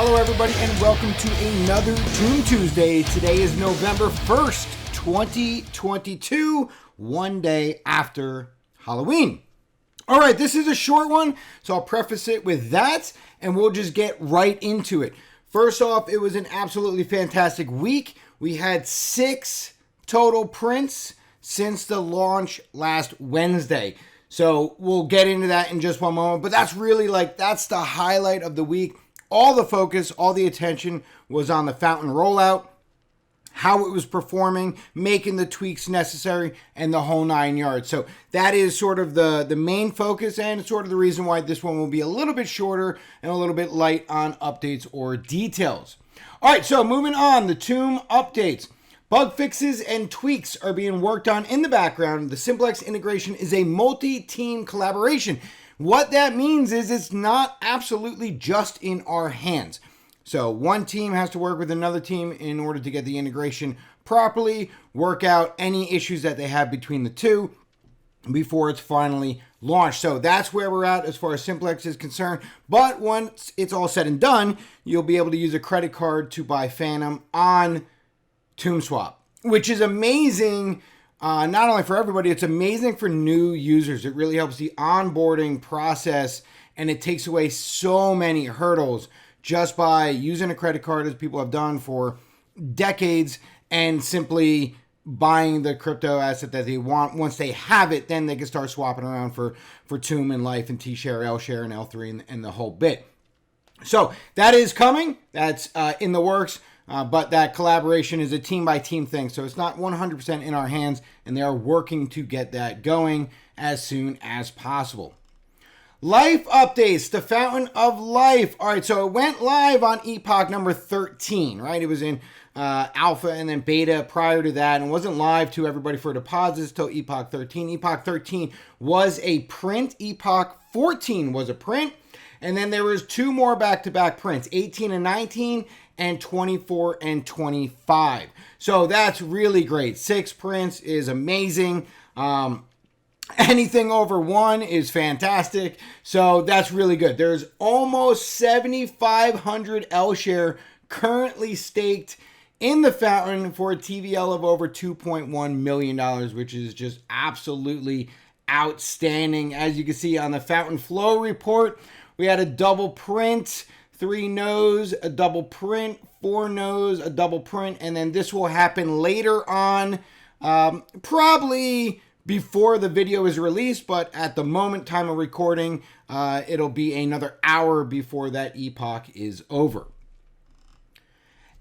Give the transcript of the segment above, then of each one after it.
Hello everybody and welcome to another Doom Tuesday. Today is November 1st, 2022, one day after Halloween. All right, this is a short one, so I'll preface it with that and we'll just get right into it. First off, it was an absolutely fantastic week. We had 6 total prints since the launch last Wednesday. So we'll get into that in just one moment, but that's really that's the highlight of the week. All the focus, all the attention was on the fountain rollout, how it was performing, making the tweaks necessary, and the whole 9 yards. So that is sort of the main focus and sort of the reason why this one will be a little bit shorter and a little bit light on updates or details. All right, so moving on, the Tomb updates. Bug fixes and tweaks are being worked on in the background. The Simplex integration is a multi-team collaboration. What that means is it's not absolutely just in our hands. So one team has to work with another team in order to get the integration properly, work out any issues that they have between the two before it's finally launched. So that's where we're at as far as Simplex is concerned. But once it's all said and done, you'll be able to use a credit card to buy Phantom on TombSwap, which is amazing. Not only for everybody, it's amazing for new users. It really helps the onboarding process and it takes away so many hurdles just by using a credit card, as people have done for decades, and simply buying the crypto asset that they want. Once they have it, then they can start swapping around for Tomb and Life and T-Share, L-Share and L3 and the whole bit. So that is coming. That's in the works. But that collaboration is a team-by-team thing, so it's not 100% in our hands, and they are working to get that going as soon as possible. Life updates, the Fountain of Life. All right, so it went live on Epoch number 13, right? It was in alpha and then beta prior to that, and wasn't live to everybody for deposits till Epoch 13. Epoch 13 was a print. Epoch 14 was a print, and then there was 2 more back-to-back prints, 18 and 19, and 24 and 25. So that's really great. 6 prints is amazing. Anything over 1 is fantastic. So that's really good. There's almost 7,500 L-Share currently staked in the fountain for a TVL of over $2.1 million, which is just absolutely outstanding. As you can see on the fountain flow report, we had a double print, 3 no's, a double print, 4 no's, a double print, and then this will happen later on, probably before the video is released, but at the moment, time of recording, it'll be another hour before that epoch is over.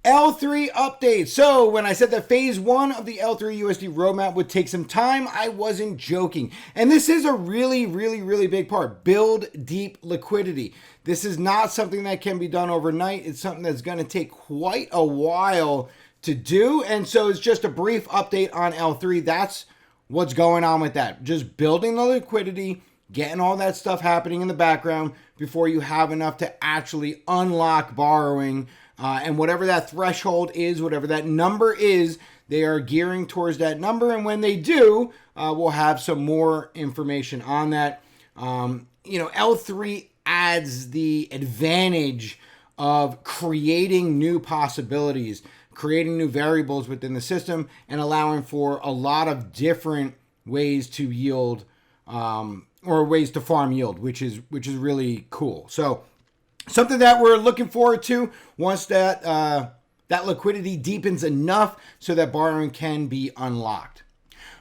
L3 update. So when I said that phase 1 of the L3USD roadmap would take some time, I wasn't joking. And this is a really, really, really big part. Build deep liquidity. This is not something that can be done overnight. It's something that's going to take quite a while to do. And so it's just a brief update on L3. That's what's going on with that. Just building the liquidity, getting all that stuff happening in the background before you have enough to actually unlock borrowing. And whatever that threshold is, whatever that number is, they are gearing towards that number. And when they do, we'll have some more information on that. L3 adds the advantage of creating new possibilities, creating new variables within the system, and allowing for a lot of different ways to yield or ways to farm yield, which is really cool. So something that we're looking forward to once that liquidity deepens enough so that borrowing can be unlocked.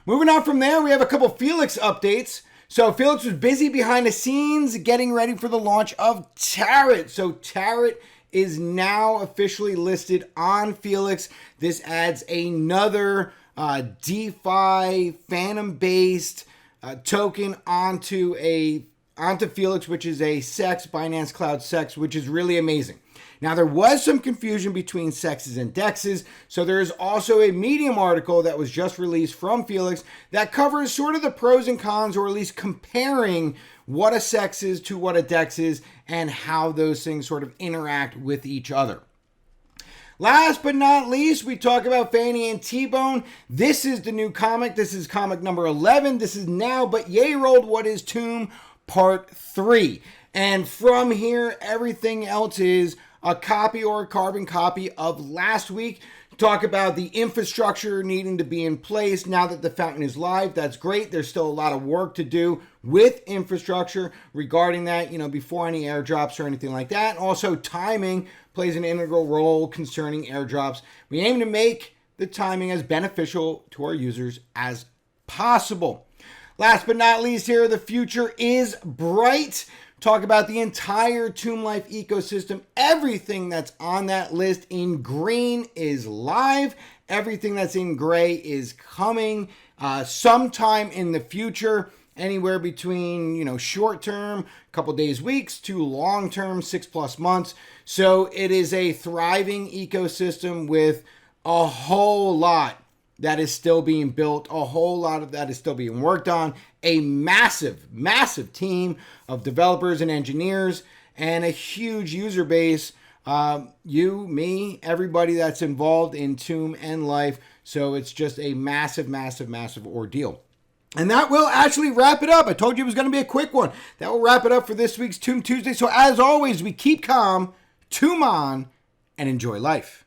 Moving on from there, we have a couple FELIX updates. So FELIX was busy behind the scenes getting ready for the launch of Tarot. So Tarot is now officially listed on FELIX. This adds another DeFi Phantom-based token onto FELIX, which is a SEX, Binance Cloud SEX, which is really amazing. Now, there was some confusion between SEXs and DEXs, so there is also a Medium article that was just released from FELIX that covers sort of the pros and cons, or at least comparing what a SEX is to what a DEX is and how those things sort of interact with each other. Last but not least, we talk about Fannie and TBone. This is the new comic. This is comic number 11. This is Now But Yay Rolled What Is Tomb Part 3. And from here, everything else is a copy or a carbon copy of last week. Talk about the infrastructure needing to be in place now that the fountain is live. That's great. There's still a lot of work to do with infrastructure regarding that, before any airdrops or anything like that. Also, timing plays an integral role concerning airdrops. We aim to make the timing as beneficial to our users as possible. Last but not least here, the future is bright. Talk about the entire Tomb Life ecosystem. Everything that's on that list in green is live. Everything that's in gray is coming sometime in the future, anywhere between, short term, a couple days, weeks, to long term, 6+ months. So it is a thriving ecosystem with a whole lot that is still being built, a whole lot of that is still being worked on, a massive, massive team of developers and engineers, and a huge user base. You, me, everybody that's involved in Tomb and Life. So it's just a massive, massive, massive ordeal. And that will actually wrap it up. I told you it was going to be a quick one. That will wrap it up for this week's Tomb Tuesday. So as always, we keep calm, tomb on, and enjoy life.